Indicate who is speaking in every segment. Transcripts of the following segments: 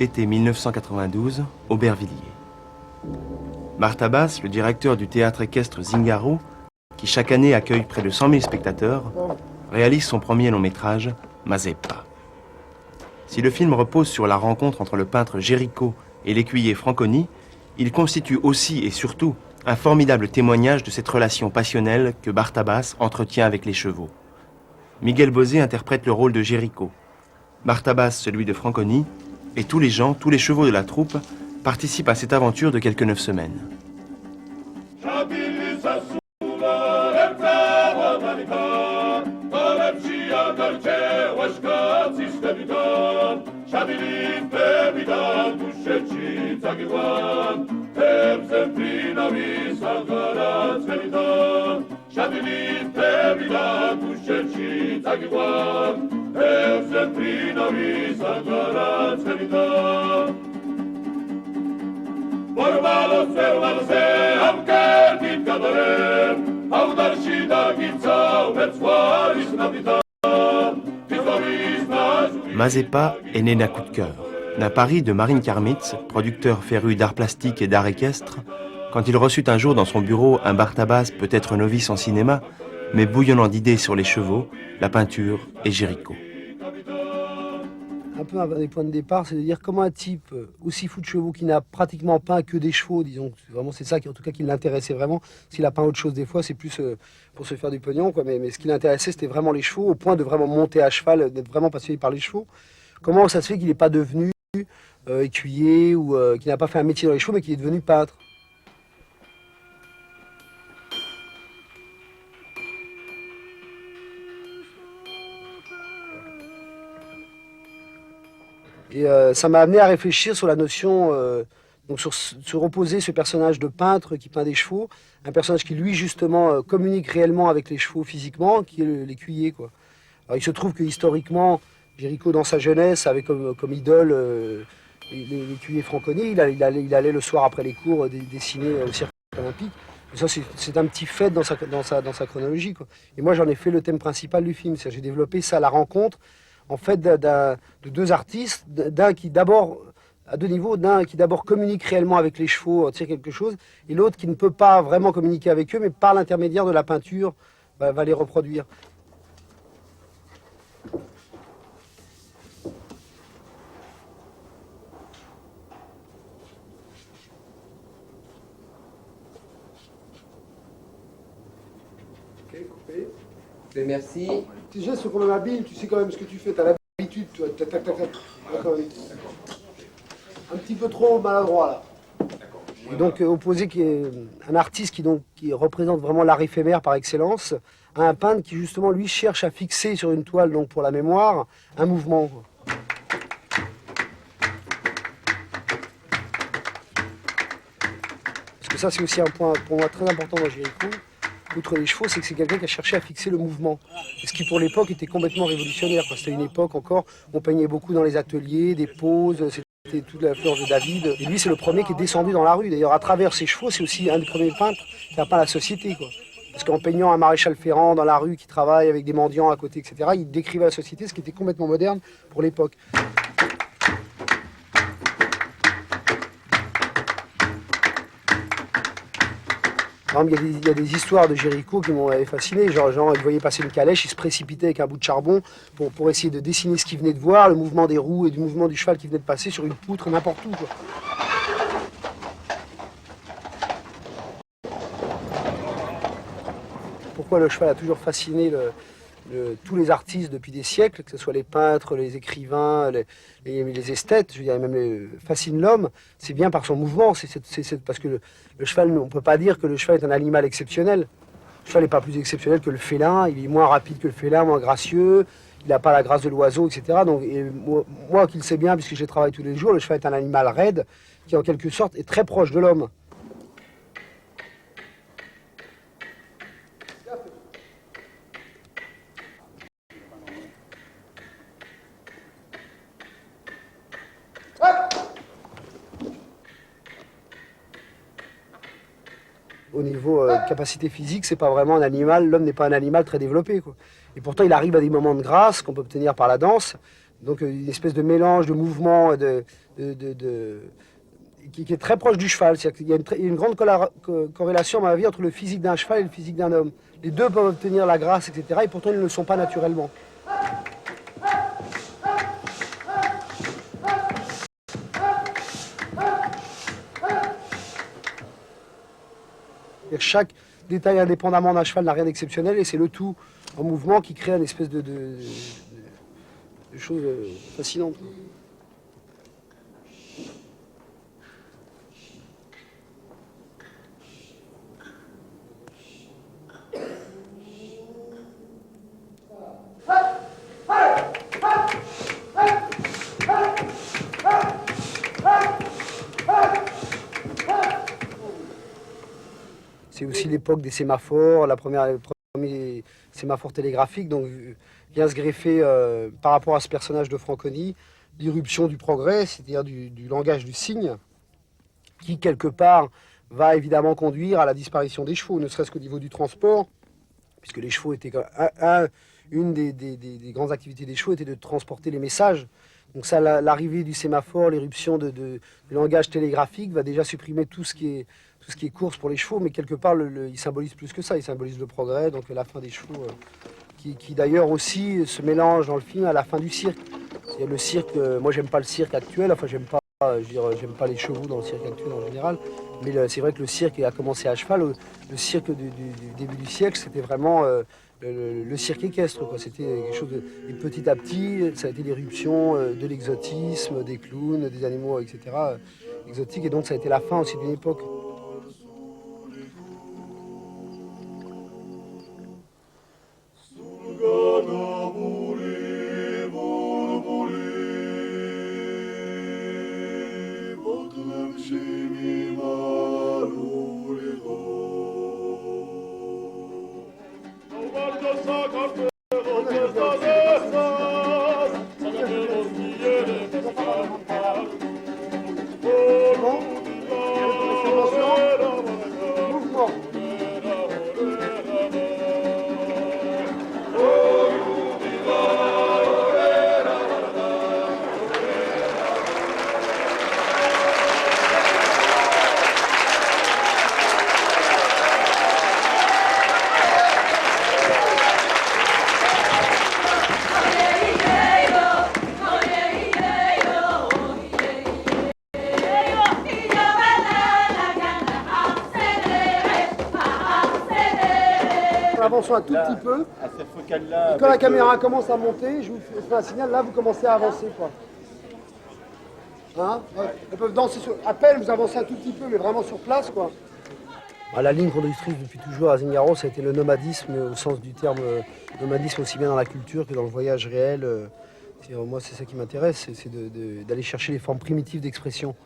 Speaker 1: Été 1992, Aubervilliers. Bartabas, le directeur du théâtre équestre Zingaro, qui chaque année accueille près de 100 000 spectateurs, réalise son premier long métrage, Mazeppa. Si le film repose sur la rencontre entre le peintre Géricault et l'écuyer Franconi, il constitue aussi et surtout un formidable témoignage de cette relation passionnelle que Bartabas entretient avec les chevaux. Miguel Bosé interprète le rôle de Géricault, Bartabas celui de Franconi, et tous les gens, tous les chevaux de la troupe participent à cette aventure de quelques 9 semaines. Mazeppa est né d'un coup de cœur, d'un pari de Marine Karmitz, producteur féru d'art plastique et d'art équestre, quand il reçut un jour dans son bureau un Bartabas peut-être novice en cinéma, mais bouillonnant d'idées sur les chevaux, la peinture et Géricault.
Speaker 2: Un peu un des points de départ, c'est de dire comment un type aussi fou de chevaux qui n'a pratiquement peint que des chevaux, disons, vraiment c'est ça qui en tout cas qui l'intéressait vraiment. S'il a peint autre chose des fois, c'est plus pour se faire du pognon, quoi. Mais ce qui l'intéressait, c'était vraiment les chevaux, au point de vraiment monter à cheval, d'être vraiment passionné par les chevaux. Comment ça se fait qu'il n'est pas devenu écuyer ou qu'il n'a pas fait un métier dans les chevaux, mais qu'il est devenu peintre? Et ça m'a amené à réfléchir sur la notion, donc sur opposer ce personnage de peintre qui peint des chevaux, un personnage qui lui justement communique réellement avec les chevaux physiquement, qui est l'écuyer, quoi. Alors il se trouve que historiquement, Géricault dans sa jeunesse avait comme idole l'écuyer Franconi, il allait le soir après les cours dessiner au cirque olympique. Et ça c'est un petit fait dans sa chronologie, quoi. Et moi j'en ai fait le thème principal du film, j'ai développé ça, la rencontre en fait de deux artistes, d'un qui d'abord, à deux niveaux, d'un qui d'abord communique réellement avec les chevaux, en tire quelque chose, et l'autre qui ne peut pas vraiment communiquer avec eux, mais par l'intermédiaire de la peinture, va les reproduire. Ok, coupé.
Speaker 3: Okay, merci.
Speaker 2: Tes gestes sont quand même habiles, tu sais quand même ce que tu fais, tu as l'habitude, tu vois, tac, tac, tac, tac. Un petit peu trop maladroit là. Et donc opposé qui est un artiste qui représente vraiment l'art éphémère par excellence, à un peintre qui justement lui cherche à fixer sur une toile, donc pour la mémoire, un mouvement, quoi. Parce que ça c'est aussi un point pour moi très important dans Géricault. Outre les chevaux, c'est que c'est quelqu'un qui a cherché à fixer le mouvement. Ce qui pour l'époque était complètement révolutionnaire. C'était une époque encore, on peignait beaucoup dans les ateliers, des poses, c'était toute l'influence de David. Et lui c'est le premier qui est descendu dans la rue. D'ailleurs à travers ses chevaux, c'est aussi un des premiers peintres qui a peint la société, quoi. Parce qu'en peignant un maréchal Ferrand dans la rue qui travaille avec des mendiants à côté, etc., il décrivait la société, ce qui était complètement moderne pour l'époque. Par exemple, il y a des histoires de Géricault qui m'ont fasciné. Genre, il voyait passer une calèche, il se précipitait avec un bout de charbon pour essayer de dessiner ce qu'il venait de voir, le mouvement des roues et du mouvement du cheval qui venait de passer sur une poutre, n'importe où, quoi. Pourquoi le cheval a toujours fasciné tous les artistes depuis des siècles, que ce soit les peintres, les écrivains, les esthètes, je dirais même fascine l'homme, c'est bien par son mouvement, parce que le cheval, on ne peut pas dire que le cheval est un animal exceptionnel. Le cheval n'est pas plus exceptionnel que le félin, il est moins rapide que le félin, moins gracieux, il n'a pas la grâce de l'oiseau, etc. Donc, moi qui le sais bien, puisque je travaille tous les jours, le cheval est un animal raide, qui en quelque sorte est très proche de l'homme. Au niveau capacité physique, c'est pas vraiment un animal, l'homme n'est pas un animal très développé, quoi. Et pourtant, il arrive à des moments de grâce qu'on peut obtenir par la danse, Donc une espèce de mélange de mouvements qui est très proche du cheval. Il y a une grande corrélation, à mon avis, entre le physique d'un cheval et le physique d'un homme. Les deux peuvent obtenir la grâce, etc. Et pourtant, ils ne le sont pas naturellement. Chaque détail indépendamment d'un cheval n'a rien d'exceptionnel et c'est le tout en mouvement qui crée une espèce de chose fascinante. C'est aussi l'époque des sémaphores, le premier sémaphore télégraphique, donc vient se greffer par rapport à ce personnage de Franconi, l'irruption du progrès, c'est-à-dire du langage du signe, qui quelque part va évidemment conduire à la disparition des chevaux, ne serait-ce qu'au niveau du transport, puisque les chevaux étaient une des grandes activités des chevaux était de transporter les messages. Donc ça, l'arrivée du sémaphore, l'éruption du langage télégraphique va déjà supprimer tout ce qui est course pour les chevaux, mais quelque part, il symbolise plus que ça, il symbolise le progrès, donc la fin des chevaux, qui d'ailleurs aussi se mélange dans le film à la fin du cirque. C'est-à-dire le cirque, moi j'aime pas le cirque actuel, enfin j'aime pas les chevaux dans le cirque actuel en général, mais c'est vrai que le cirque a commencé à cheval. Le cirque du début du siècle, c'était vraiment le cirque équestre, quoi. C'était quelque chose et petit à petit, ça a été l'éruption de l'exotisme, des clowns, des animaux, etc. Exotiques, et donc ça a été la fin aussi d'une époque. Avançons un tout petit peu.
Speaker 3: À cette focale-là.
Speaker 2: Et quand la caméra commence à monter, je vous fais un signal, là vous commencez à avancer, quoi. Hein, ouais. Ils peuvent danser sur. À peine vous avancez un tout petit peu, mais vraiment sur place, quoi. La ligne conductrice depuis toujours à Zingaro, ça a été le nomadisme au sens du terme nomadisme, aussi bien dans la culture que dans le voyage réel. Moi, c'est ça qui m'intéresse, c'est d'aller chercher les formes primitives d'expression.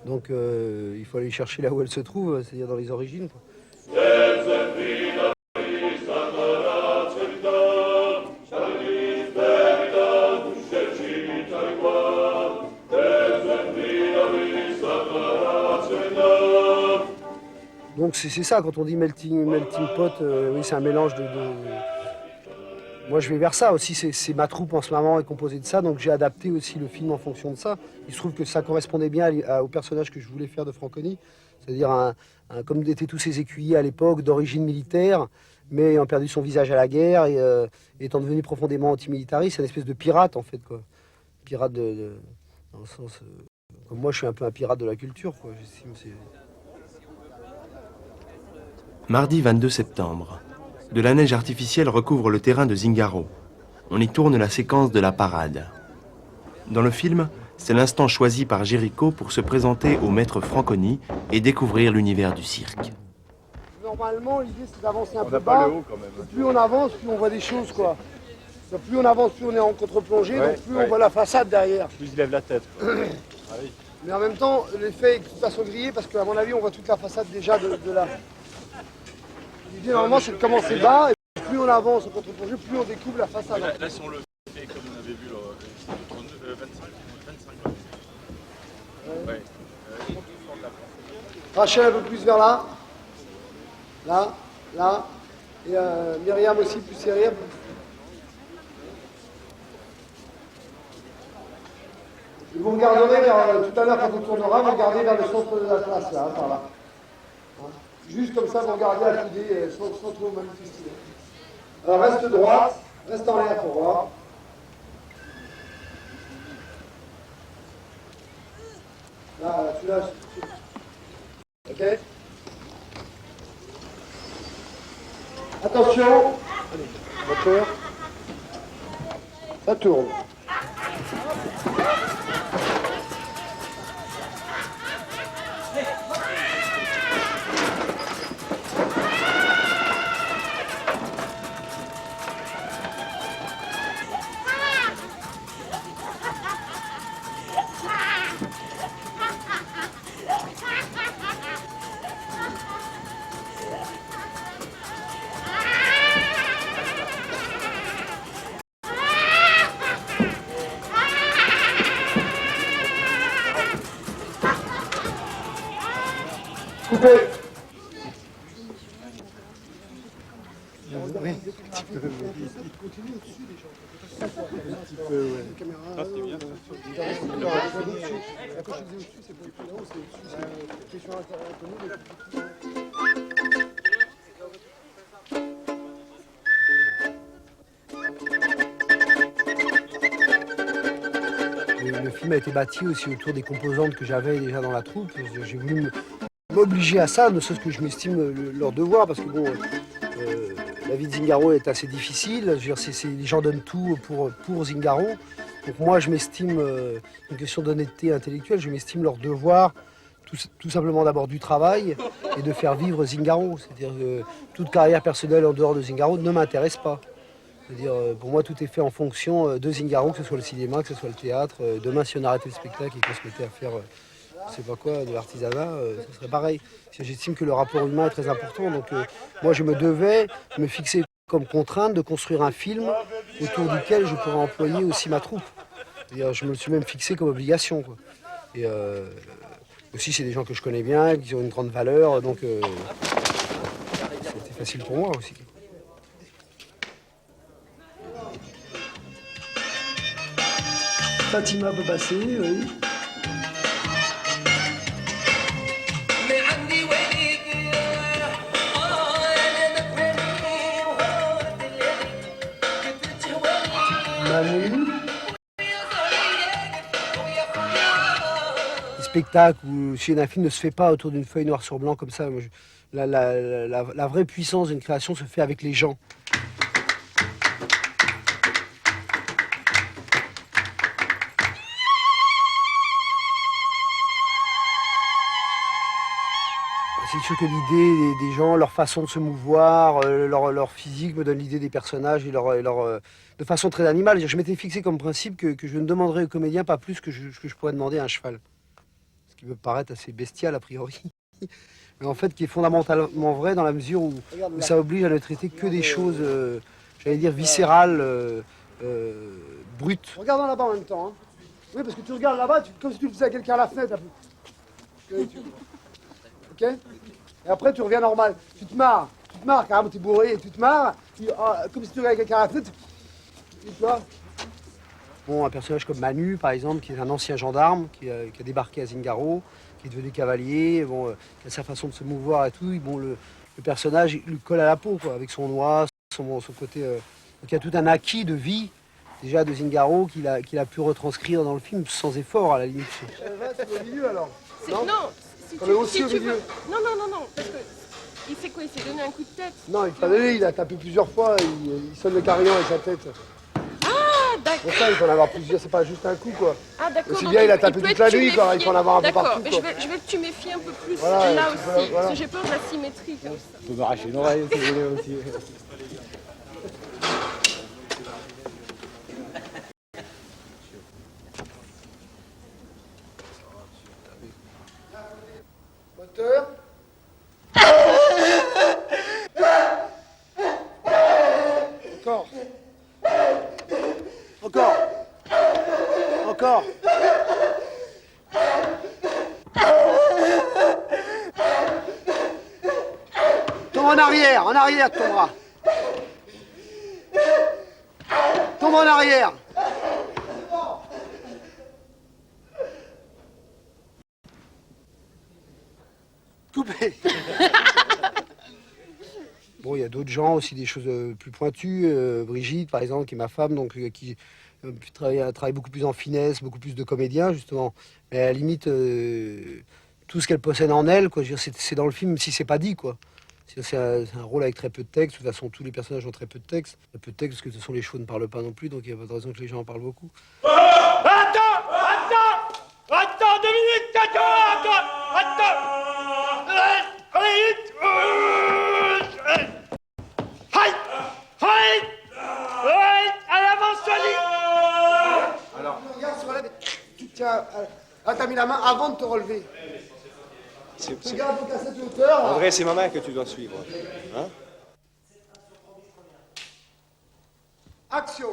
Speaker 2: Donc il faut aller chercher là où elles se trouvent, c'est-à-dire dans les origines, quoi. Donc c'est ça, quand on dit melting pot, oui, c'est un mélange Moi je vais vers ça aussi, c'est ma troupe en ce moment est composée de ça, donc j'ai adapté aussi le film en fonction de ça. Il se trouve que ça correspondait bien au personnage que je voulais faire de Franconi, c'est-à-dire comme étaient tous ces écuyers à l'époque, d'origine militaire, mais ayant perdu son visage à la guerre et étant devenu profondément antimilitariste, c'est une espèce de pirate en fait, quoi. Pirate dans le sens... comme moi je suis un peu un pirate de la culture, quoi.
Speaker 1: Mardi 22 septembre. De la neige artificielle recouvre le terrain de Zingaro. On y tourne la séquence de la parade. Dans le film, c'est l'instant choisi par Géricault pour se présenter au maître Franconi et découvrir l'univers du cirque.
Speaker 2: Normalement, l'idée c'est d'avancer un peu bas. Plus on avance, plus on voit des choses, quoi. Donc, plus on avance, plus on est en contre-plongée, donc plus on voit la façade derrière.
Speaker 3: Plus il lève la tête.
Speaker 2: Ah oui. Mais en même temps, l'effet est de toute façon grillé parce qu'à mon avis, on voit toute la façade déjà de là. L'idée normalement c'est de commencer bas et plus on avance en contre-plongée, plus on découvre la façade.
Speaker 3: Là si on le fait comme on avait vu, 25. Ouais.
Speaker 2: Rachel un peu plus vers là. Là. Et Myriam aussi plus sérieux. Vous regarderez tout à l'heure quand on tournera, vous regardez vers le centre de la place, là, par là. Hein? Juste comme ça, vous regardez à couder sans trop manifester. Alors reste droite, reste en l'air pour voir. Là, tu lâches. Ok? Attention. Allez, moteur. Ça tourne. Coupé. Oui, un petit peu.
Speaker 3: Ah, c'est bien.
Speaker 2: Le film a été bâti aussi autour des composantes que j'avais déjà dans la troupe. J'ai voulu m'obliger à ça, ne serait-ce que je m'estime leur devoir, parce que bon, la vie de Zingaro est assez difficile. Je veux dire, les gens donnent tout pour Zingaro. Donc moi, je m'estime, une question d'honnêteté intellectuelle, je m'estime leur devoir tout simplement d'abord du travail et de faire vivre Zingaro. C'est-à-dire que toute carrière personnelle en dehors de Zingaro ne m'intéresse pas. C'est-à-dire, pour moi, tout est fait en fonction de Zingaro, que ce soit le cinéma, que ce soit le théâtre. Demain, si on arrêtait le spectacle et qu'on se mettait à faire, je sais pas quoi, de l'artisanat, ce serait pareil. J'estime que le rapport humain est très important. Donc, moi, je me devais me fixer comme contrainte de construire un film autour duquel je pourrais employer aussi ma troupe. C'est-à-dire, je me le suis même fixé comme obligation, quoi. Et aussi, c'est des gens que je connais bien, qui ont une grande valeur, donc c'était facile pour moi aussi. Fatima peut passer, oui. Manu. Le spectacle ou si un film ne se fait pas autour d'une feuille noir sur blanc comme ça. La vraie puissance d'une création se fait avec les gens. C'est sûr que l'idée des gens, leur façon de se mouvoir, leur physique me donne l'idée des personnages et de façon très animale. Je m'étais fixé comme principe que je ne demanderais aux comédiens pas plus que je pourrais demander à un cheval. Ce qui me paraît assez bestial a priori. Mais en fait qui est fondamentalement vrai dans la mesure où ça oblige à ne traiter que des choses, j'allais dire, viscérales, brutes. Regarde là-bas en même temps. Hein. Oui, parce que tu regardes là-bas comme si tu le faisais à quelqu'un à la fenêtre. Ok? Et après, tu reviens normal. Tu te marres, carrément, t'es bourré, et tu te marres, comme si tu regardais quelqu'un à la fenêtre. Et tu vois? Bon, un personnage comme Manu, par exemple, qui est un ancien gendarme, qui a débarqué à Zingaro, qui est devenu cavalier, bon, qui a sa façon de se mouvoir et tout. Bon, le personnage, il lui colle à la peau, quoi, avec son noix, son côté... donc il y a tout un acquis de vie, déjà, de Zingaro, qu'il a pu retranscrire dans le film, sans effort, à la limite. C'est au milieu, alors?
Speaker 4: Non.
Speaker 2: On est aussi au milieu.
Speaker 4: Non, parce que il fait quoi? Il s'est donné un coup de tête?
Speaker 2: Non, il pas donné, il a tapé plusieurs fois, il sonne le carillon avec sa tête.
Speaker 4: Ah, d'accord.
Speaker 2: Pour ça, il faut en avoir plusieurs, c'est pas juste un coup, quoi.
Speaker 4: Ah, d'accord.
Speaker 2: Aussi bien, il a tapé toute la nuit, quoi, il faut en avoir un peu partout.
Speaker 4: D'accord, mais je vais que tu méfies un peu plus
Speaker 2: voilà,
Speaker 4: là aussi, parce que j'ai peur de la symétrie comme ça.
Speaker 5: Tu peux m'arracher une oreille si vous voulez aussi.
Speaker 2: Moteur. Encore. Tombe en arrière ton bras. Tombe en arrière. Coupé. Bon, il y a d'autres gens aussi, des choses plus pointues. Brigitte, par exemple, qui est ma femme, donc qui travaille beaucoup plus en finesse, beaucoup plus de comédien, justement. Mais à la limite, tout ce qu'elle possède en elle, quoi, je veux dire, c'est dans le film, même si c'est pas dit, quoi. C'est un rôle avec très peu de texte. De toute façon, tous les personnages ont très peu de texte. Très peu de texte, parce que de toute façon, les chevaux ne parlent pas non plus, donc il n'y a pas de raison que les gens en parlent beaucoup.
Speaker 3: Attends 2 minutes, attends. À l'avance,
Speaker 2: Alors, regarde sur la... Tu tiens... Ah, t'as mis la main avant de te relever. Regarde donc à cette hauteur.
Speaker 5: André, c'est ma main que tu dois suivre. Hein?
Speaker 2: Action.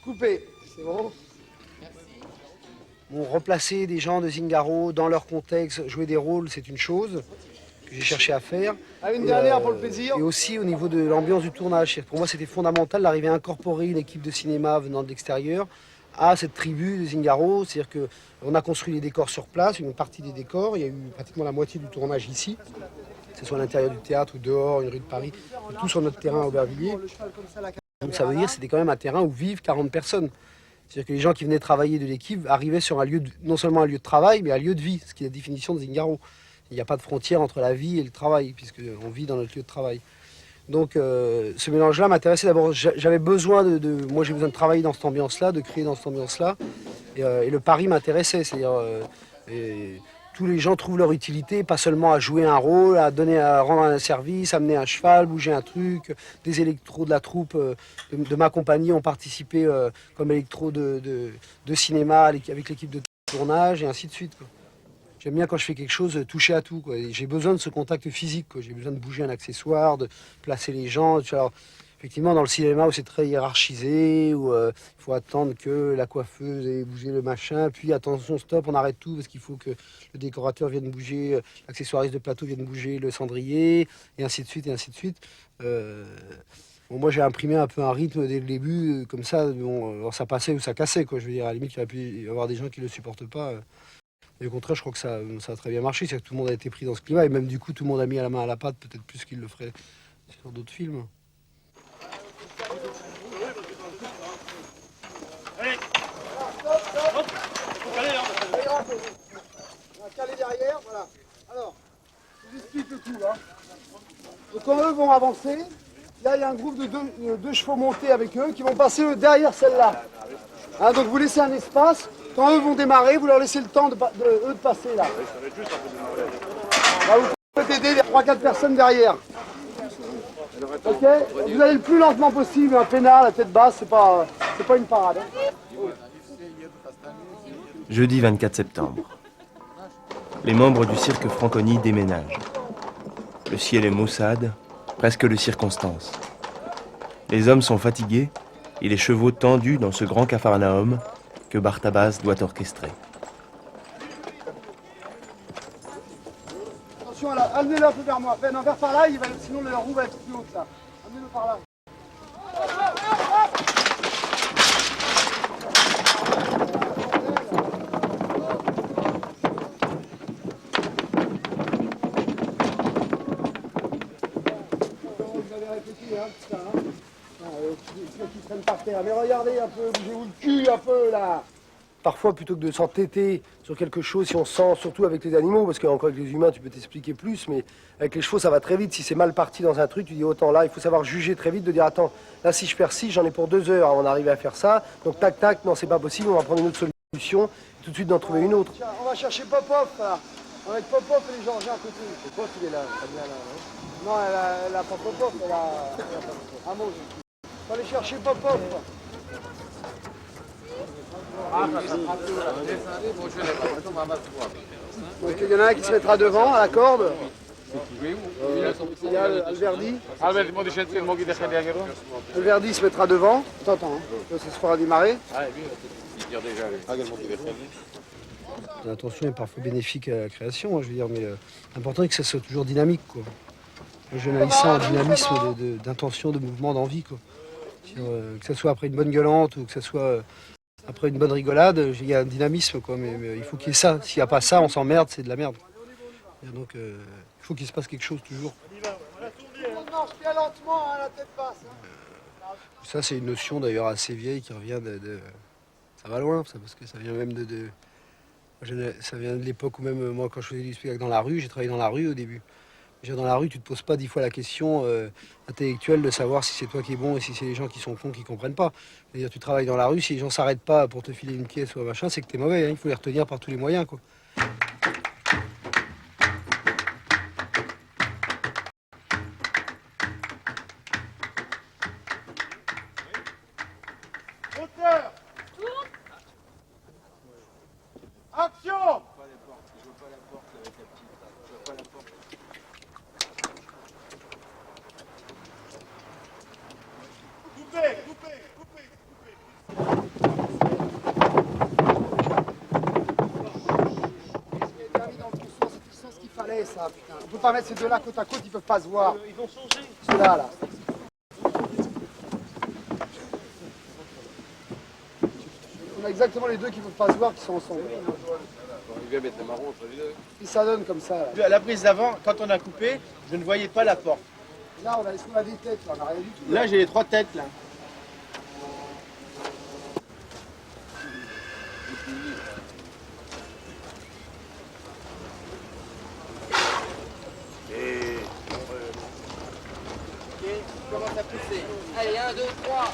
Speaker 2: Coupé. C'est bon. Bon, replacer des gens de Zingaro dans leur contexte, jouer des rôles, c'est une chose que j'ai cherché à faire. Une dernière pour le plaisir. Et aussi au niveau de l'ambiance du tournage. Pour moi, c'était fondamental d'arriver à incorporer une équipe de cinéma venant de l'extérieur à cette tribu de Zingaro. C'est-à-dire qu'on a construit les décors sur place, une partie des décors. Il y a eu pratiquement la moitié du tournage ici, que ce soit à l'intérieur du théâtre ou dehors, une rue de Paris, tout sur notre terrain à Aubervilliers. Donc ça veut dire que c'était quand même un terrain où vivent 40 personnes. C'est-à-dire que les gens qui venaient travailler de l'équipe arrivaient sur un lieu, non seulement un lieu de travail, mais un lieu de vie, ce qui est la définition de Zingaro. Il n'y a pas de frontière entre la vie et le travail, puisqu'on vit dans notre lieu de travail. Donc ce mélange-là m'intéressait d'abord. J'avais besoin moi j'ai besoin de travailler dans cette ambiance-là, de créer dans cette ambiance-là. Et le pari m'intéressait, c'est-à-dire tous les gens trouvent leur utilité, pas seulement à jouer un rôle, à rendre un service, amener un cheval, bouger un truc. Des électros de la troupe de ma compagnie ont participé comme électros de cinéma avec l'équipe de tournage et ainsi de suite, quoi. J'aime bien quand je fais quelque chose toucher à tout, quoi. J'ai besoin de ce contact physique, quoi. J'ai besoin de bouger un accessoire, de placer les gens. Alors, effectivement, dans le cinéma où c'est très hiérarchisé, où il faut attendre que la coiffeuse ait bougé le machin, puis attention, stop, on arrête tout parce qu'il faut que le décorateur vienne bouger, l'accessoiriste de plateau vienne bouger le cendrier, et ainsi de suite, et ainsi de suite. Bon, moi, j'ai imprimé un peu un rythme dès le début, comme ça, bon, alors ça passait ou ça cassait, quoi. Je veux dire, à la limite, il aurait pu y avoir des gens qui ne le supportent pas. Et au contraire, je crois que ça a très bien marché, c'est que tout le monde a été pris dans ce climat, et même du coup, tout le monde a mis la main à la pâte, peut-être plus qu'il le ferait sur d'autres films.
Speaker 3: Allez.
Speaker 2: On va caler derrière, voilà. Alors, je vous explique le coup. Hein. Donc quand eux vont avancer, là il y a un groupe de deux chevaux montés avec eux qui vont passer derrière celle-là. Hein, donc vous laissez un espace. Quand eux vont démarrer, vous leur laissez le temps de passer là. Là, vous pouvez aider les 3-4 personnes derrière. Ok. Vous allez le plus lentement possible, un peinard, la tête basse, c'est pas une parade. Hein.
Speaker 1: Jeudi 24 septembre. Les membres du cirque Franconi déménagent. Le ciel est maussade, presque de circonstance. Les hommes sont fatigués et les chevaux tendus dans ce grand capharnaüm que Bartabas doit orchestrer.
Speaker 2: Attention, amenez-le un peu vers moi. Non, vers par là, sinon la roue va être plus haute là. Amenez-le par là. Vous avez répété, hein, tout ça, hein. Ceux qui traînent par terre. Mais regardez un peu, bougez-vous le cul un peu là. Parfois, plutôt que de s'entêter sur quelque chose, si on sent, surtout avec les animaux, parce qu'encore avec les humains, tu peux t'expliquer plus, mais avec les chevaux, ça va très vite. Si c'est mal parti dans un truc, tu dis autant là, il faut savoir juger très vite, de dire attends, là si je perds 6, j'en ai pour 2 heures avant d'arriver à faire ça. Donc tac tac, non c'est pas possible, on va prendre une autre solution, et tout de suite d'en trouver une autre. Tiens, on va chercher Popov là. On va avec Popov et les Georgiens à côté. Popov il est là, très bien là, non? Non, elle a pas Popov, elle a un mot. On va aller chercher Popov. Donc il y en a un qui se mettra devant à la corde. Il y a Alverdi.
Speaker 6: Alverdi
Speaker 2: Alverdi se mettra devant. Attends, ça se fera démarrer. L'intention est parfois bénéfique à la création, hein, je veux dire, mais l'important est que ça soit toujours dynamique, quoi. Moi, j'analyse ça en dynamisme d'intention, de mouvement, d'envie, quoi. Que ce soit après une bonne gueulante ou que ce soit après une bonne rigolade, il y a un dynamisme, quoi. Mais il faut qu'il y ait ça. S'il n'y a pas ça, on s'emmerde, c'est de la merde. Et donc, il faut qu'il se passe quelque chose toujours.
Speaker 7: On marche bien lentement, hein, la tête basse.
Speaker 2: Ça, c'est une notion d'ailleurs assez vieille qui revient ça va loin, ça, parce que ça vient même ça vient de l'époque où même moi, quand je faisais du spectacle dans la rue, j'ai travaillé dans la rue au début. Déjà dans la rue, tu te poses pas 10 fois la question intellectuelle de savoir si c'est toi qui es bon et si c'est les gens qui sont cons qui comprennent pas. C'est-à-dire, tu travailles dans la rue, si les gens s'arrêtent pas pour te filer une pièce ou un machin, c'est que t'es mauvais, hein. Il faut les retenir par tous les moyens, quoi.
Speaker 7: Hauteur. Action. Coupez.
Speaker 2: C'est ce qu'il fallait, ça, putain. On peut pas mettre ces deux-là côte à côte, ils peuvent pas se voir.
Speaker 3: Ils vont changer.
Speaker 2: Ceux-là, là. On a exactement les deux qui peuvent pas se voir qui sont ensemble. Et ça donne comme ça, là.
Speaker 8: À la prise d'avant, quand on a coupé, je ne voyais pas la porte.
Speaker 2: Là, on a des têtes, là, on n'a rien du tout.
Speaker 8: Là, j'ai les 3 têtes, là.
Speaker 7: Je commence à pousser. Allez, 1, 2, 3.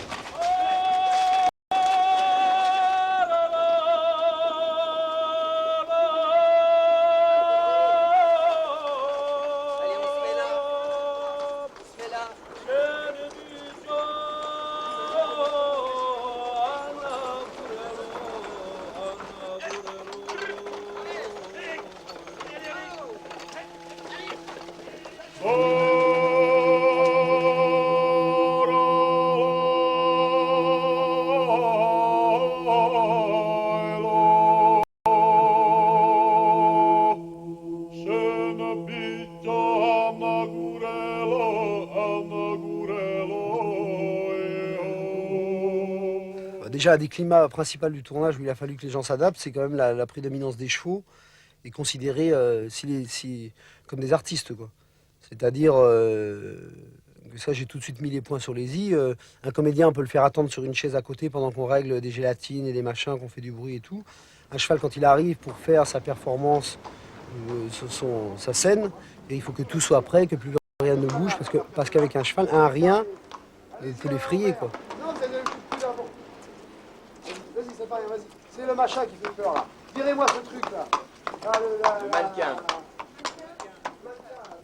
Speaker 2: Déjà, un des climats principaux du tournage où il a fallu que les gens s'adaptent, c'est quand même la prédominance des chevaux et considérés comme des artistes, quoi. C'est-à-dire que ça, j'ai tout de suite mis les points sur les i. Un comédien, on peut le faire attendre sur une chaise à côté pendant qu'on règle des gélatines et des machins, qu'on fait du bruit et tout. Un cheval, quand il arrive pour faire sa performance, sa scène, et il faut que tout soit prêt, que plus rien ne bouge, parce qu'avec un cheval, un rien, il faut l'effrayer, quoi.
Speaker 7: Non, vous avez le coup de pied avant. Vas-y, c'est pareil, vas-y. C'est le machin qui fait peur, là. Virez-moi ce truc, là.
Speaker 8: Le mannequin.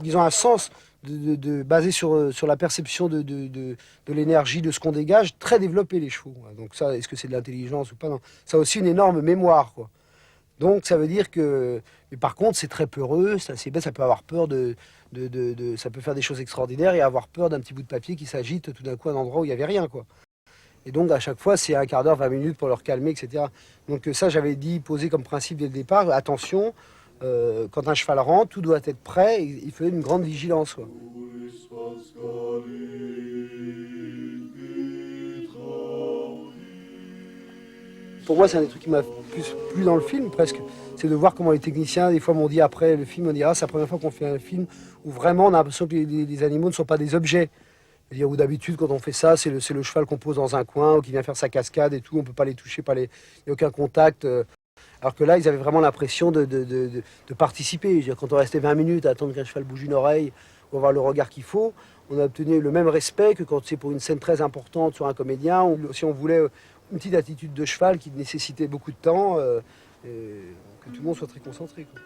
Speaker 2: Ils ont un sens basé sur la perception de l'énergie, de ce qu'on dégage, très développé, les chevaux. Donc ça, est-ce que c'est de l'intelligence ou pas? Non. Ça a aussi une énorme mémoire, quoi. Donc ça veut dire que... Mais par contre, c'est très peureux, c'est assez bête, ça peut avoir peur ça peut faire des choses extraordinaires et avoir peur d'un petit bout de papier qui s'agite tout d'un coup à un endroit où il n'y avait rien, quoi. Et donc à chaque fois, c'est un quart d'heure, 20 minutes pour leur calmer, etc. Donc ça, j'avais posé comme principe dès le départ, attention, quand un cheval rentre, tout doit être prêt, il faut une grande vigilance, quoi. Pour moi, c'est un des trucs qui m'a plus plu dans le film, presque. C'est de voir comment les techniciens, des fois, m'ont dit après le film, on dit, ah, c'est la première fois qu'on fait un film où vraiment on a l'impression que les animaux ne sont pas des objets. C'est-à-dire où d'habitude, quand on fait ça, c'est le cheval qu'on pose dans un coin ou qui vient faire sa cascade et tout, on ne peut pas les toucher, il n'y a aucun contact. Alors que là, ils avaient vraiment l'impression de participer. Je veux dire, quand on restait 20 minutes à attendre qu'un cheval bouge une oreille ou avoir le regard qu'il faut, on a obtenu le même respect que quand c'est pour une scène très importante sur un comédien, ou si on voulait une petite attitude de cheval qui nécessitait beaucoup de temps, que tout le monde soit très concentré, quoi.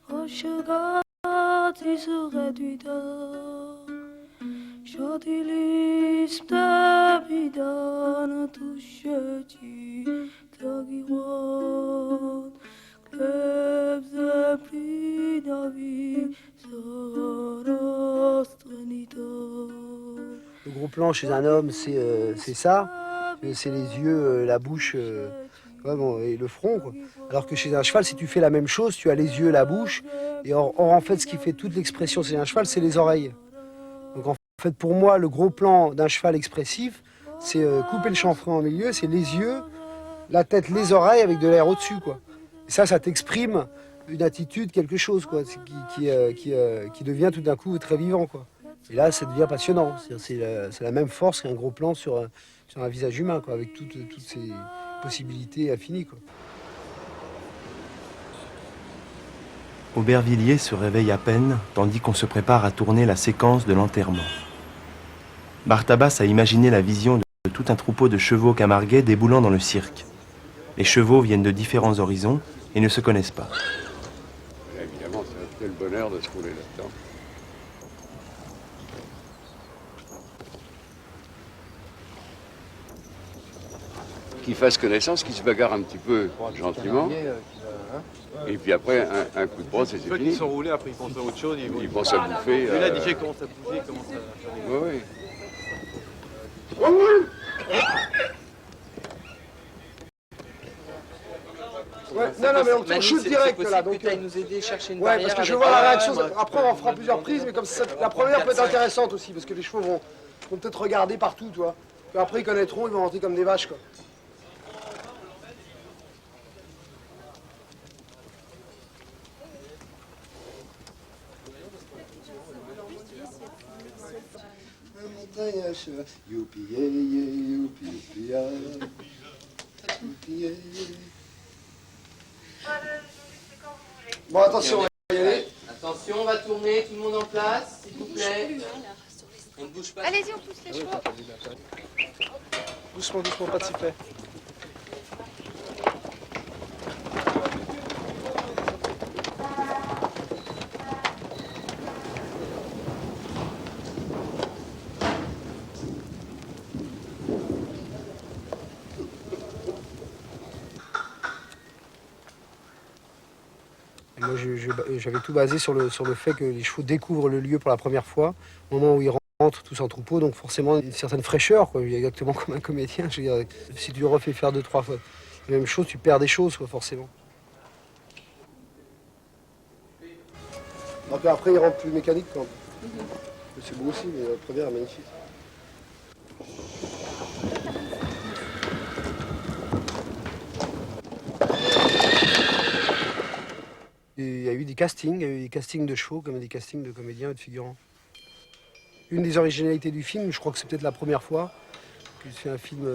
Speaker 9: Hoşça kal,
Speaker 2: Le gros plan chez un homme, c'est ça. C'est les yeux, la bouche et le front, quoi. Alors que chez un cheval, si tu fais la même chose, tu as les yeux, la bouche. Et or en fait, ce qui fait toute l'expression chez un cheval, c'est les oreilles. Donc en fait, pour moi, le gros plan d'un cheval expressif, c'est couper le chanfrein en milieu, c'est les yeux, la tête, les oreilles avec de l'air au-dessus, quoi. Et ça t'exprime une attitude, quelque chose, quoi, qui devient tout d'un coup très vivant, quoi. Et là, ça devient passionnant. C'est la même force qu'un gros plan sur un visage humain, quoi, avec toutes ces possibilités infinies, quoi.
Speaker 1: Aubervilliers se réveille à peine, tandis qu'on se prépare à tourner la séquence de l'enterrement. Bartabas a imaginé la vision de tout un troupeau de chevaux camarguais déboulant dans le cirque. Les chevaux viennent de différents horizons et ne se connaissent pas.
Speaker 6: Évidemment, ça va être le bonheur de se rouler là-dedans. Qu'ils fassent connaissance, qu'ils se bagarrent un petit peu gentiment. Et puis après, un coup de brosse et c'est fini.
Speaker 5: Ils sont roulés, après ils pensent à autre chose.
Speaker 6: Ils pensent à bouffer.
Speaker 5: Là, déjà, ils commencent à bouger, ils commencent à faire des...
Speaker 6: Oui, oui.
Speaker 7: Ouais, non, mais on shoot direct là. Donc,
Speaker 8: que tu nous aider à chercher une
Speaker 7: ouais,
Speaker 8: barrière.
Speaker 7: parce que je
Speaker 8: avec-
Speaker 7: veux voir la réaction. Après, on en fera plusieurs prises, mais comme ça, la première peut être intéressante aussi, parce que les chevaux vont peut-être regarder partout, tu vois. Puis après, ils connaîtront, ils vont rentrer comme des vaches, quoi. Bon, attention, on va y aller.
Speaker 8: Attention, on va tourner, tout le monde en place, s'il vous plaît. On ne bouge pas.
Speaker 4: Allez-y, on pousse les chevaux.
Speaker 2: Doucement, doucement, pas de sifflet. Moi, j'avais tout basé sur le fait que les chevaux découvrent le lieu pour la première fois, au moment où ils rentrent tous en troupeau, donc forcément une certaine fraîcheur, quoi, exactement comme un comédien. Je veux dire, si tu le refais faire 2-3 fois la même chose, tu perds des choses, quoi, forcément. Donc après, il rentre plus mécanique, quand même. C'est beau aussi, mais la première est magnifique. Il y a eu des castings de chevaux comme des castings de comédiens et de figurants. Une des originalités du film, je crois que c'est peut-être la première fois que je fais un film,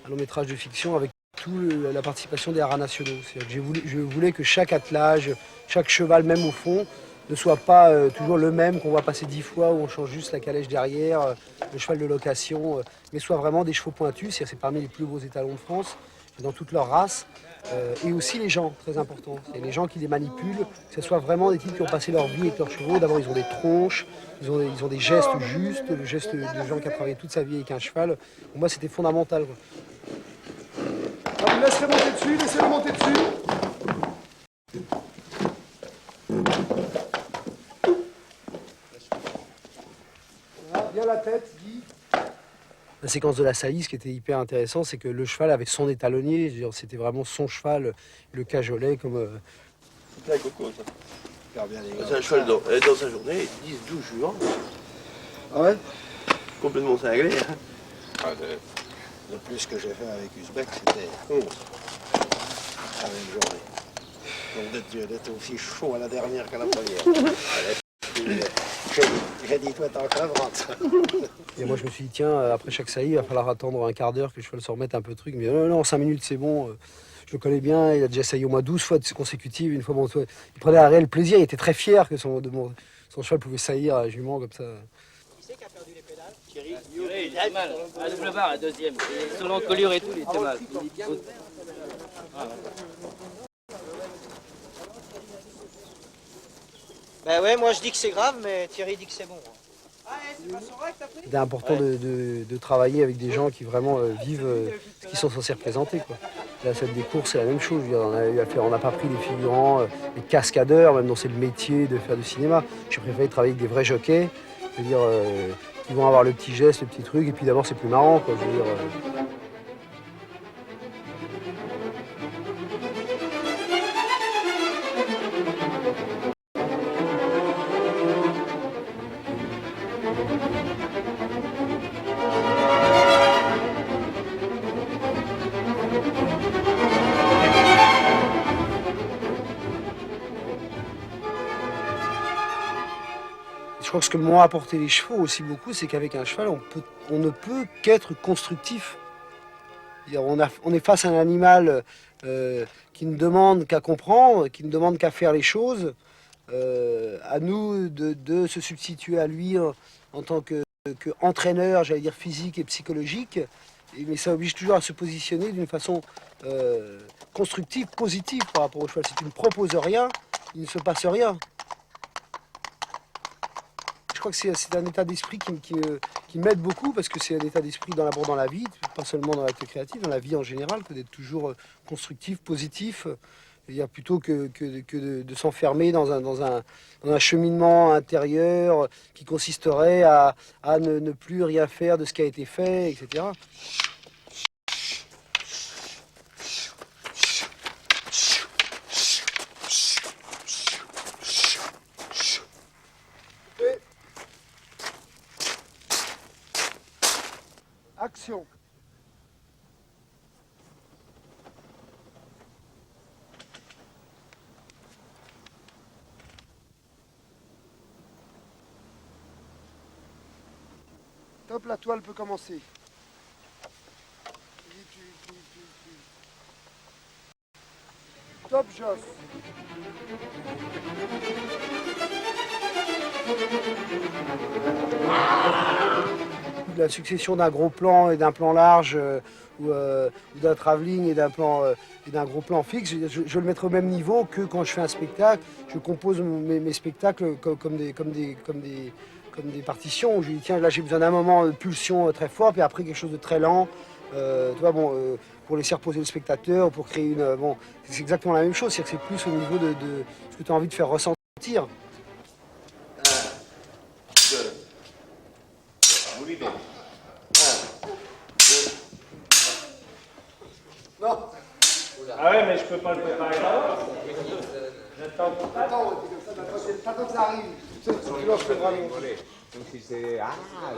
Speaker 2: un long métrage de fiction avec la participation des haras nationaux. C'est-à-dire que je voulais que chaque attelage, chaque cheval, même au fond, ne soit pas toujours le même, qu'on voit passer 10 fois, où on change juste la calèche derrière, le cheval de location, mais soit vraiment des chevaux pointus. C'est parmi les plus beaux étalons de France, dans toute leur race. Et aussi les gens, très important. C'est les gens qui les manipulent, que ce soit vraiment des types qui ont passé leur vie avec leurs chevaux. D'abord, ils ont des tronches, ils ont des gestes justes, le geste de gens qui a travaillé toute sa vie avec un cheval. Pour moi, c'était fondamental, quoi.
Speaker 7: Alors, laissez-le monter dessus, laissez-le monter dessus. Voilà, bien la tête, Guy.
Speaker 2: La séquence de la saillie, ce qui était hyper intéressant, c'est que le cheval avait son étalonnier, je veux dire, c'était vraiment son cheval, le cajolait comme...
Speaker 9: C'est un cheval dans sa journée, 10-12 jours.
Speaker 7: Ah ouais?
Speaker 9: Complètement cinglé. Hein.
Speaker 10: Le plus que j'ai fait avec Uzbek, c'était 11 la même journée. Donc d'être aussi chaud à la dernière qu'à la première. J'ai dit, toi, t'es en cravrante.
Speaker 2: Et moi, je me suis dit, tiens, après chaque saillie, il va falloir attendre un quart d'heure que le cheval se remette un peu de truc. Mais non, non, 5 minutes, c'est bon. Je le connais bien, il a déjà sailli au moins 12 fois consécutives. Une fois, bon, il prenait un réel plaisir, il était très fier que son cheval pouvait saillir à jument comme ça.
Speaker 8: Qui c'est qui a perdu les pédales? Thierry, il était mal. À double barre, la deuxième. Sur l'encolure et tout, il était mal. Ben ouais, moi je dis que c'est grave, mais Thierry dit que c'est bon. Allez,
Speaker 2: C'était important de travailler avec des gens qui vraiment vivent ce qu'ils sont censés représenter, quoi. La scène des courses, c'est la même chose. Je veux dire, on n'a pas pris des figurants, des cascadeurs, même dont c'est le métier de faire du cinéma. J'ai préféré travailler avec des vrais jockeys, je veux dire, qui vont avoir le petit geste, le petit truc, et puis d'abord c'est plus marrant, quoi. Je veux dire, Je crois que ce que m'ont apporté les chevaux aussi beaucoup, c'est qu'avec un cheval, on ne peut qu'être constructif. On est face à un animal qui ne demande qu'à comprendre, qui ne demande qu'à faire les choses. À nous de se substituer à lui en tant qu'entraîneur, j'allais dire physique et psychologique. Mais ça oblige toujours à se positionner d'une façon constructive, positive par rapport au cheval. Si tu ne proposes rien, il ne se passe rien. Je crois que c'est un état d'esprit qui m'aide beaucoup, parce que c'est un état d'esprit dans la vie, pas seulement dans l'acte créatif, dans la vie en général, que d'être toujours constructif, positif, plutôt que de s'enfermer dans un cheminement intérieur qui consisterait à ne plus rien faire de ce qui a été fait, etc. Action. Top, la toile peut commencer. Top, Joss. La succession d'un gros plan et d'un plan large ou d'un travelling et d'un gros plan fixe, je le mettrai au même niveau que quand je fais un spectacle. Je compose mes spectacles comme des partitions. Je dis tiens, là j'ai besoin d'un moment de pulsion très fort, puis après quelque chose de très lent. Tu vois, pour laisser reposer le spectateur, pour créer une... c'est exactement la même chose, c'est-à-dire que c'est plus au niveau de ce que tu as envie de faire ressentir. Non.
Speaker 3: Ah ouais, mais je peux pas le préparer là. J'attends.
Speaker 2: T'attends que ça arrive. Tu lances le bras.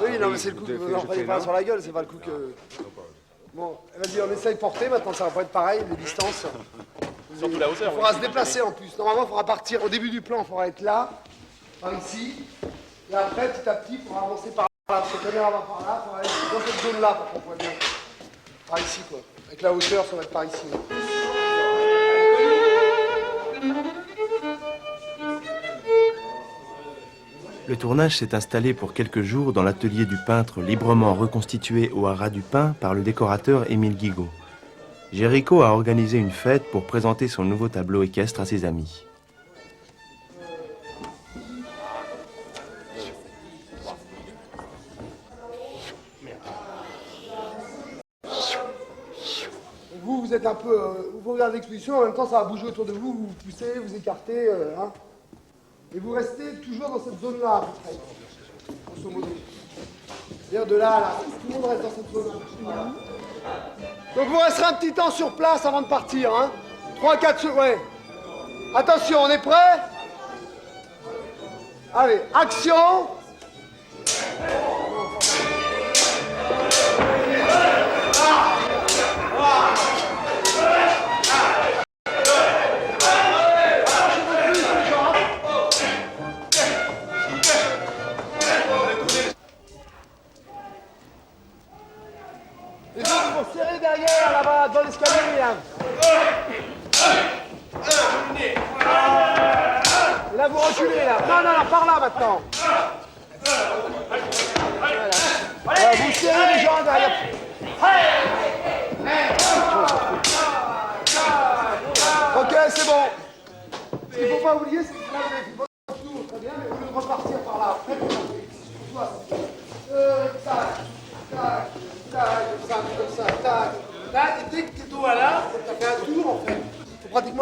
Speaker 2: Oui, non, mais c'est le coup que vous en prenez pas sur la gueule, c'est pas le coup que... Bon, vas-y, on essaye de porter, maintenant ça va pas être pareil, les distances.
Speaker 5: Surtout la hauteur.
Speaker 2: Il faudra se déplacer en plus. Normalement, il faudra partir au début du plan, il faudra être là, par ici. Et après, petit à petit, il faudra avancer par là. Parce que la caméra va par là, il faudra aller dans cette zone-là pour qu'on voit bien. Par ici, quoi. Avec la hauteur, ça va être par ici.
Speaker 1: Le tournage s'est installé pour quelques jours dans l'atelier du peintre librement reconstitué au Haras du Pin par le décorateur Émile Guigaud. Géricault a organisé une fête pour présenter son nouveau tableau équestre à ses amis.
Speaker 2: Vous êtes un peu... vous regardez l'exposition, en même temps ça va bouger autour de vous, vous vous poussez, vous écartez, hein. Et vous restez toujours dans cette zone-là, à peu près, grosso modo. C'est-à-dire de là à là, tout le monde reste dans cette zone-là. Donc vous resterez un petit temps sur place avant de partir, hein. 3-4 secondes, ouais. Attention, on est prêts? Allez, action! Serrez derrière, là-bas, dans l'escalier, là. Et là, vous reculez, là. Non, non, non, par là, maintenant. Voilà. Vous serrez les gens derrière. Ok, c'est bon. Ce qu'il ne faut pas oublier, c'est que là, vous avez fait votre tour, très bien, mais au lieu de repartir par là, après, vous partez.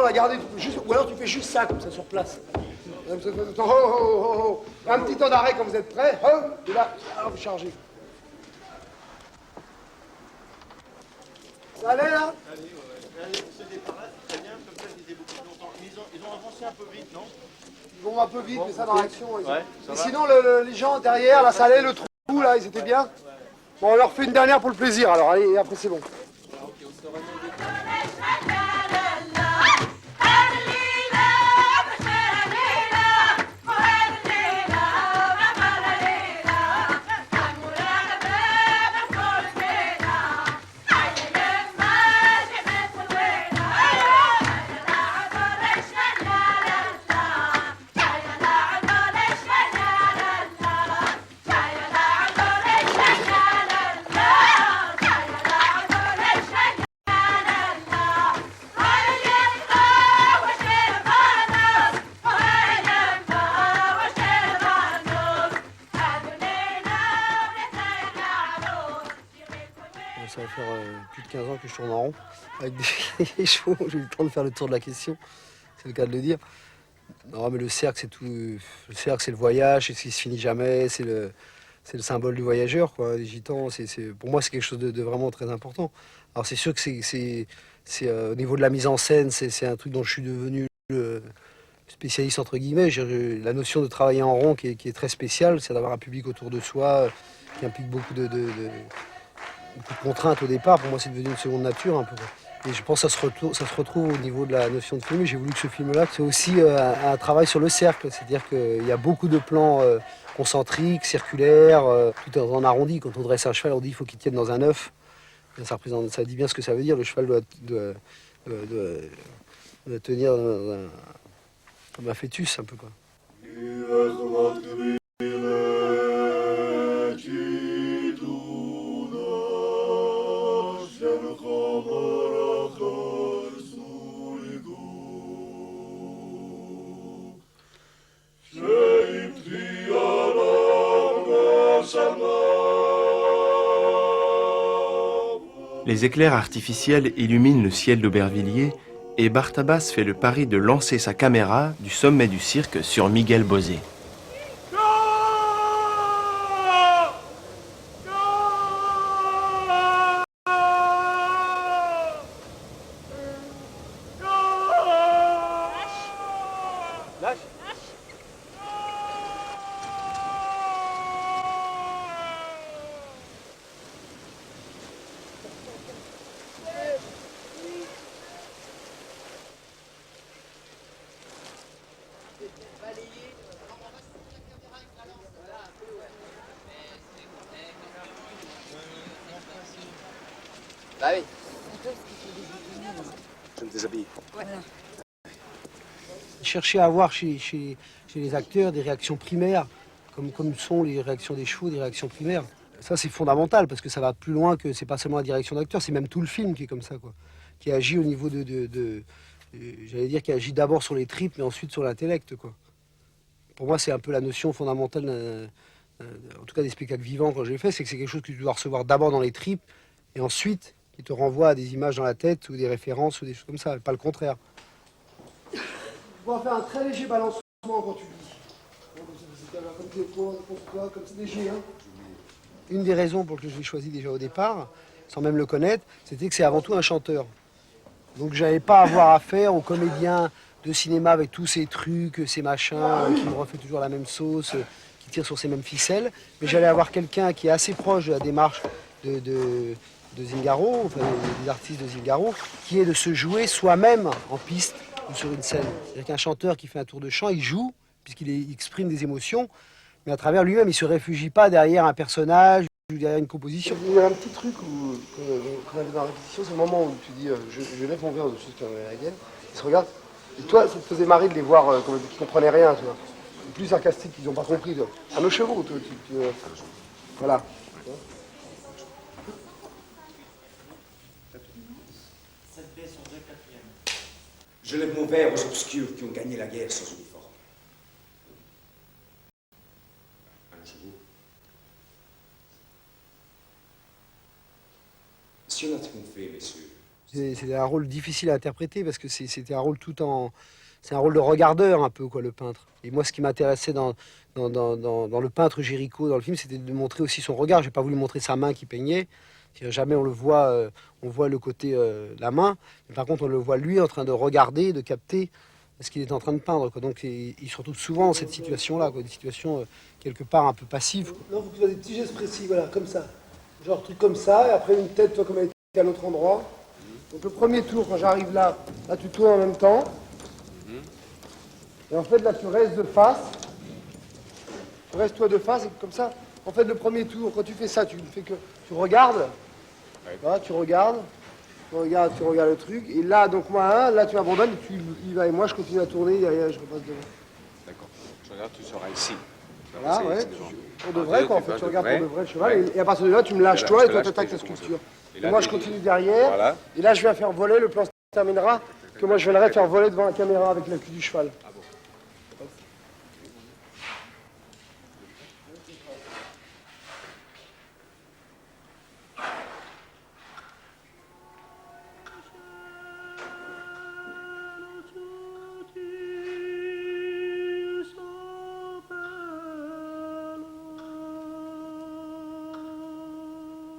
Speaker 7: la garder, ou alors tu fais juste ça, comme ça, sur place. Un petit temps d'arrêt quand vous êtes prêts. Et là, vous chargez. Ça allait, là?
Speaker 9: Ce départ-là, c'est très bien, comme ça, ils étaient beaucoup plus longtemps. Mais ils ont avancé un peu vite, non?
Speaker 7: Ils vont un peu vite, mais ça dans l'action.
Speaker 9: Ouais,
Speaker 7: Et sinon, les gens derrière, là, ça allait, le trou, là, ils étaient bien. Bon, on leur fait une dernière pour le plaisir, alors, allez, et après c'est bon. Ça va faire plus de 15 ans que je tourne en rond avec des chevaux. J'ai eu le temps de faire le tour de la question, c'est le cas de le dire. Non, mais le cercle, c'est tout. Le cercle, c'est le voyage, c'est ce qui se finit jamais, c'est le symbole du voyageur, quoi. Les gitans, pour moi, c'est quelque chose de vraiment très important. Alors, c'est sûr que c'est au niveau de la mise en scène, c'est un truc dont je suis devenu spécialiste, entre guillemets. La notion de travailler en rond qui est très spéciale, c'est d'avoir un public autour de soi qui implique beaucoup de contraintes au départ. Pour moi, c'est devenu une seconde nature un peu. Et je pense que ça se retrouve au niveau de la notion de film. J'ai voulu que ce film-là, c'est aussi un travail sur le cercle. C'est-à-dire qu'il y a beaucoup de plans concentriques, circulaires, tout est en arrondi. Quand on dresse un cheval, on dit qu'il faut qu'il tienne dans un œuf. Ça dit bien ce que ça veut dire. Le cheval doit tenir comme un fœtus, un peu, quoi.
Speaker 1: Les éclairs artificiels illuminent le ciel d'Aubervilliers et Bartabas fait le pari de lancer sa caméra du sommet du cirque sur Miguel Bosé.
Speaker 8: Bah oui.
Speaker 10: Je me déshabille.
Speaker 2: Chercher à avoir chez les acteurs des réactions primaires, comme sont les réactions des chevaux, des réactions primaires. Ça, c'est fondamental, parce que ça va plus loin que c'est pas seulement la direction d'acteur, c'est même tout le film qui est comme ça, quoi. Qui agit au niveau j'allais dire, qui agit d'abord sur les tripes, mais ensuite sur l'intellect, quoi. Pour moi, c'est un peu la notion fondamentale, en tout cas des spectacles vivants quand j'ai fait, c'est que c'est quelque chose que tu dois recevoir d'abord dans les tripes, et ensuite qui te renvoie à des images dans la tête, ou des références, ou des choses comme ça, pas le contraire.
Speaker 7: On va faire un très léger balancement quand tu lis. Comme c'est léger, hein.
Speaker 2: Une des raisons pour lesquelles je l'ai choisi déjà au départ, sans même le connaître, c'était que c'est avant tout un chanteur. Donc j'avais pas à avoir affaire aux comédiens de cinéma avec tous ces trucs, ces machins, qui me refait toujours la même sauce, qui tire sur ces mêmes ficelles. Mais j'allais avoir quelqu'un qui est assez proche de la démarche de Zingaro, enfin, des artistes de Zingaro, qui est de se jouer soi-même en piste ou sur une scène. C'est-à-dire qu'un chanteur qui fait un tour de chant, il joue, puisqu'il exprime des émotions, mais à travers lui-même, il ne se réfugie pas derrière un personnage ou derrière une composition.
Speaker 7: Il y a un petit truc qu'on avait dans la répétition, c'est le moment où tu dis je lève mon verre au-dessus de la gaine, ils se regardent, et toi, ça te faisait marrer de les voir qui ne comprenaient rien, tu vois. Plus sarcastiques, qu'ils n'ont pas compris, toi. À nos chevaux, toi, voilà.
Speaker 11: Je lève mon verre aux obscurs qui ont gagné la guerre sans uniforme. Si on a triomphé, messieurs,
Speaker 2: C'était un rôle difficile à interpréter parce que c'était un rôle c'est un rôle de regardeur un peu, quoi, le peintre. Et moi, ce qui m'intéressait dans le peintre Géricault, dans le film, c'était de montrer aussi son regard. J'ai pas voulu montrer sa main qui peignait. Jamais on le voit, on voit le côté la main. Mais par contre, on le voit lui en train de regarder, de capter ce qu'il est en train de peindre, quoi. Donc il se retrouve souvent dans cette situation-là, quoi, des situations quelque part un peu passives. Là, il faut que tu fasses des petits gestes précis, voilà, comme ça. Genre truc comme ça, et après une tête, toi, comme elle était à l'autre endroit. Donc le premier tour, quand j'arrive là tu tournes en même temps. Et en fait, là, tu restes de face. Tu restes toi de face, et comme ça. En fait, le premier tour, quand tu fais ça, tu fais que tu regardes. Voilà, tu regardes le truc. Et là, donc moi, là, tu abandonnes, et tu y vas. Et moi, je continue à tourner, derrière, je repasse devant.
Speaker 11: D'accord. Je regarde, tu seras ici.
Speaker 2: Voilà, ouais. Pour de vrai, quoi. En fait, tu regardes pour de vrai le cheval. Et à partir de là, tu me lâches toi, et toi, tu attaques ta sculpture. Et moi, je continue derrière.
Speaker 11: Voilà.
Speaker 2: Et là, je viens faire voler, le plan se terminera. Que moi, je viendrai faire voler devant la caméra avec le cul du cheval.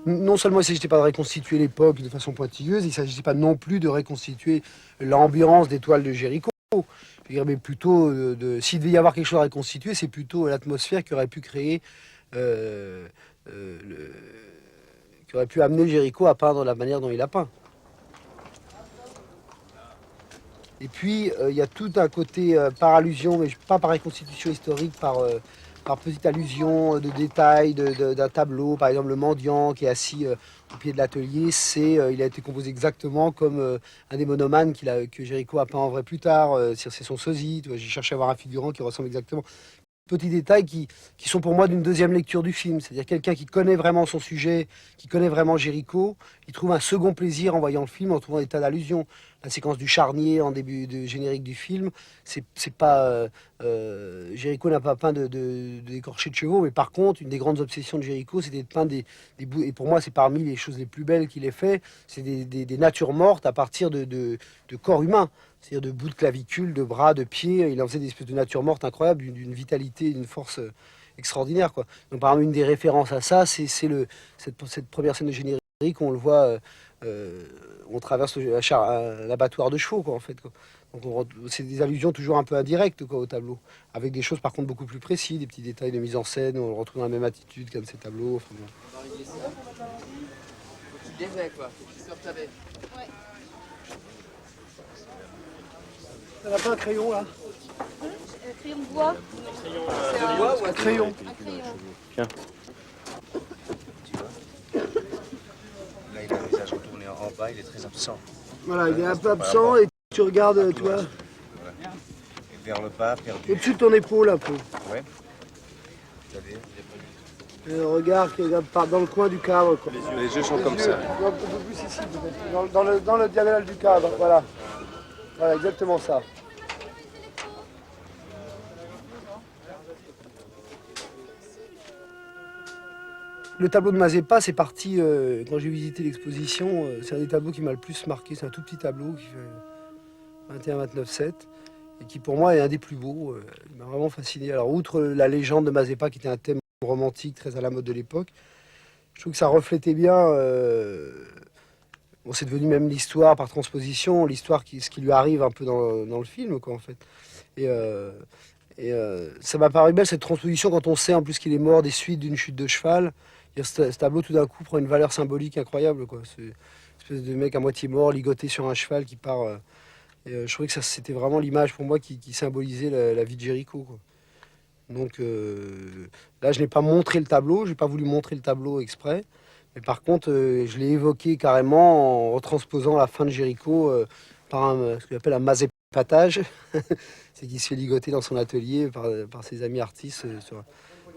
Speaker 2: Non seulement il ne s'agissait pas de reconstituer l'époque de façon pointilleuse, il ne s'agissait pas non plus de reconstituer l'ambiance des toiles de Géricault. Mais plutôt, s'il devait y avoir quelque chose à reconstituer, c'est plutôt l'atmosphère qui aurait pu créer, qui aurait pu amener Géricault à peindre la manière dont il a peint. Et puis, il y a tout un côté par allusion, mais pas par reconstitution historique, par petite allusion de détails d'un tableau. Par exemple, le mendiant qui est assis au pied de l'atelier, il a été composé exactement comme un des monomanes que Géricault a peint en vrai plus tard. C'est son sosie. J'ai cherché à avoir un figurant qui ressemble exactement. Petits détails qui sont pour moi d'une deuxième lecture du film. C'est-à-dire quelqu'un qui connaît vraiment son sujet, qui connaît vraiment Géricault, il trouve un second plaisir en voyant le film, en trouvant des tas d'allusions. La séquence du charnier en début de générique du film, c'est pas... Géricault n'a pas peint de d'écorchés de chevaux, mais par contre, une des grandes obsessions de Géricault, c'était de peindre des bouts... Et pour moi, c'est parmi les choses les plus belles qu'il ait fait, c'est des natures mortes à partir de corps humains. C'est-à-dire de bouts de clavicule, de bras, de pieds. Il en faisait des espèces de nature morte incroyable, d'une vitalité, d'une force extraordinaire, quoi. Donc, par exemple, une des références à ça, c'est cette première scène de générique où on le voit, on traverse l'abattoir de chevaux, quoi, en fait, quoi. Donc, c'est des allusions toujours un peu indirectes, quoi, au tableau, avec des choses par contre beaucoup plus précises, des petits détails de mise en scène, on le retrouve dans la même attitude comme ces tableaux. Enfin, bon.
Speaker 8: Faut qu'il défait, quoi. Faut qu'il sorte ta bête. Ouais.
Speaker 2: T'en as pas un crayon là?
Speaker 4: Un crayon de bois.
Speaker 8: De bois ou un crayon?
Speaker 4: Un crayon.
Speaker 1: Tiens.
Speaker 11: Là, il a le visage retourné en bas, il est très absent.
Speaker 2: Voilà, il est un peu absent et tu regardes, tu vois,
Speaker 11: Et vers le bas, perdu.
Speaker 2: au-dessus de ton épaule un peu.
Speaker 11: Ouais. C'est-à-dire
Speaker 2: Et le regard qui est dans le coin du cadre, quoi.
Speaker 11: les yeux sont comme ça.
Speaker 2: Un peu plus ici, peut-être. Dans le diagonale du cadre, voilà. Voilà, exactement ça. Le tableau de Mazeppa, c'est parti, quand j'ai visité l'exposition, c'est un des tableaux qui m'a le plus marqué. C'est un tout petit tableau qui fait 21-29-7 et qui pour moi est un des plus beaux. Il m'a vraiment fasciné. Alors outre la légende de Mazeppa qui était un thème romantique très à la mode de l'époque, je trouve que ça reflétait bien... Bon, c'est devenu même l'histoire par transposition, ce qui lui arrive un peu dans le film, quoi, en fait. Et ça m'a paru belle cette transposition quand on sait en plus qu'il est mort des suites d'une chute de cheval. Ce tableau tout d'un coup prend une valeur symbolique incroyable, quoi. C'est une espèce de mec à moitié mort, ligoté sur un cheval qui part. Je trouvais que c'était vraiment l'image pour moi qui symbolisait la vie de Géricault, quoi. Donc là, je n'ai pas montré le tableau, j'ai pas voulu montrer le tableau exprès. Mais par contre, je l'ai évoqué carrément en retransposant la fin de Géricault par ce qu'on appelle un mazéppatage. C'est qu'il se fait ligoter dans son atelier par ses amis artistes.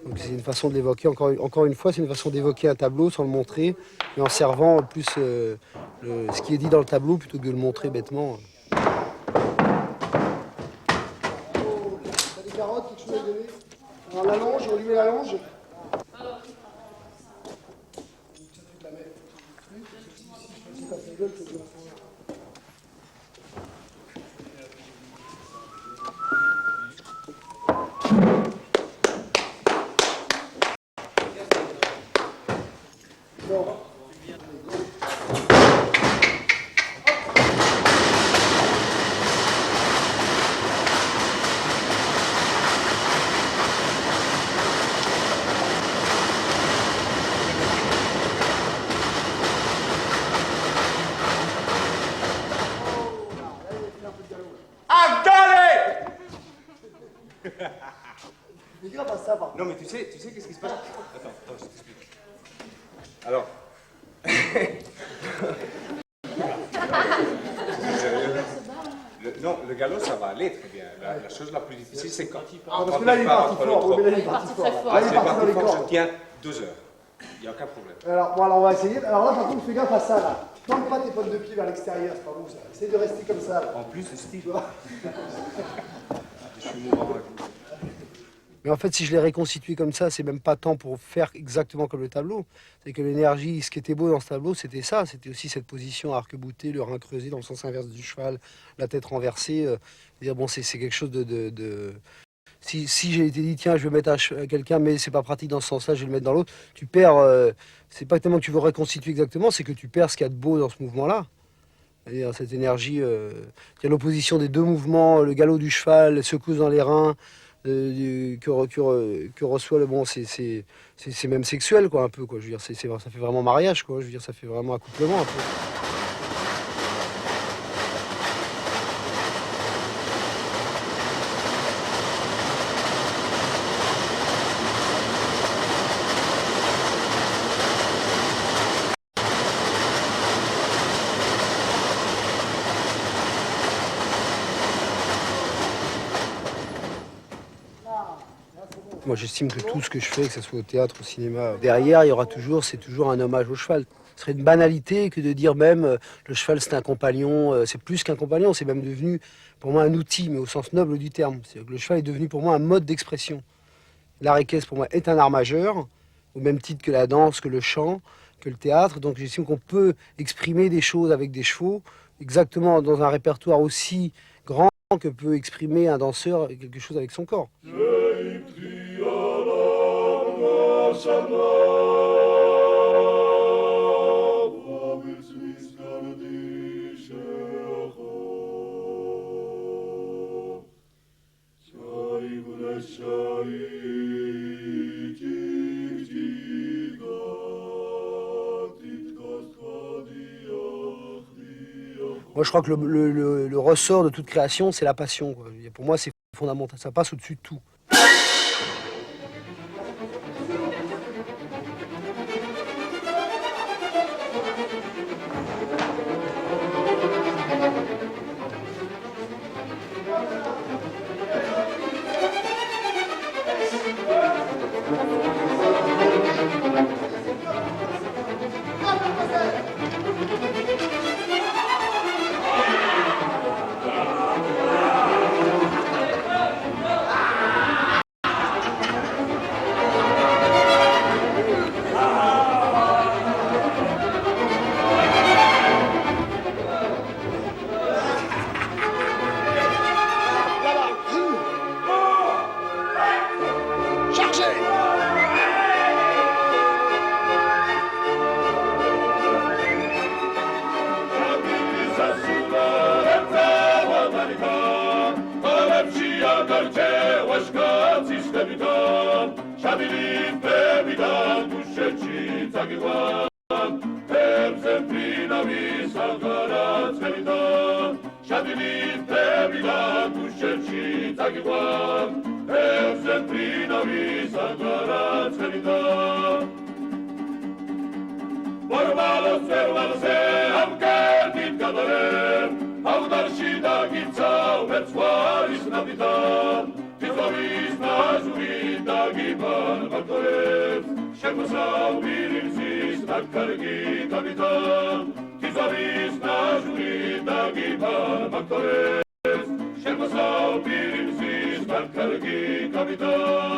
Speaker 2: Donc c'est une façon de l'évoquer. Encore une fois, c'est une façon d'évoquer un tableau sans le montrer, mais en servant plus ce qui est dit dans le tableau plutôt que de le montrer bêtement. Oh, t'as des carottes, quelque chose à donner? Alors la longe, on lui met la longe. Fais gaffe à ça, par contre.
Speaker 11: Non, mais tu sais qu'est-ce qui se passe? Attends, je t'explique. Alors. Non, le galop, ça va aller très bien. La chose la plus difficile, c'est quand il part.
Speaker 2: Parce que là, il est parti fort.
Speaker 11: Il est parti fort, je tiens 2 heures. Il n'y a aucun problème.
Speaker 2: Alors, bon, alors on va essayer. Alors là, par contre, fais gaffe à ça, là. Tente pas tes potes de pied vers l'extérieur, c'est pas bon, ça. Essaye de rester comme ça, là.
Speaker 11: En plus, c'est Steve. Je suis mourant avec vous.
Speaker 2: Mais en fait, si je l'ai reconstitué comme ça, c'est même pas tant pour faire exactement comme le tableau. C'est que l'énergie, ce qui était beau dans ce tableau, c'était ça. C'était aussi cette position arc-bouté, le rein creusé dans le sens inverse du cheval, la tête renversée. Dire, bon, c'est quelque chose de... Si j'ai été dit, tiens, je vais mettre quelqu'un, mais c'est pas pratique dans ce sens-là, je vais le mettre dans l'autre, tu perds. C'est pas tellement que tu veux reconstituer exactement, c'est que tu perds ce qu'il y a de beau dans ce mouvement-là. C'est-à-dire cette énergie, il y a l'opposition des deux mouvements, le galop du cheval, secousse dans les reins, que reçoit le bon, c'est même sexuel, quoi, un peu, quoi. Je veux dire, ça fait vraiment mariage, quoi. Je veux dire, ça fait vraiment accouplement, un peu. Moi, j'estime que tout ce que je fais, que ce soit au théâtre, au cinéma, derrière, il y aura toujours, c'est toujours un hommage au cheval. Ce serait une banalité que de dire même le cheval, c'est un compagnon. C'est plus qu'un compagnon, c'est même devenu pour moi un outil, mais au sens noble du terme. C'est-à-dire que le cheval est devenu pour moi un mode d'expression. L'art équestre, pour moi, est un art majeur, au même titre que la danse, que le chant, que le théâtre. Donc, j'estime qu'on peut exprimer des choses avec des chevaux, exactement dans un répertoire aussi grand que peut exprimer un danseur quelque chose avec son corps. Moi, je crois que le ressort de toute création, c'est la passion, quoi. Pour moi, c'est fondamental. Ça passe au-dessus de tout.
Speaker 12: Capitán.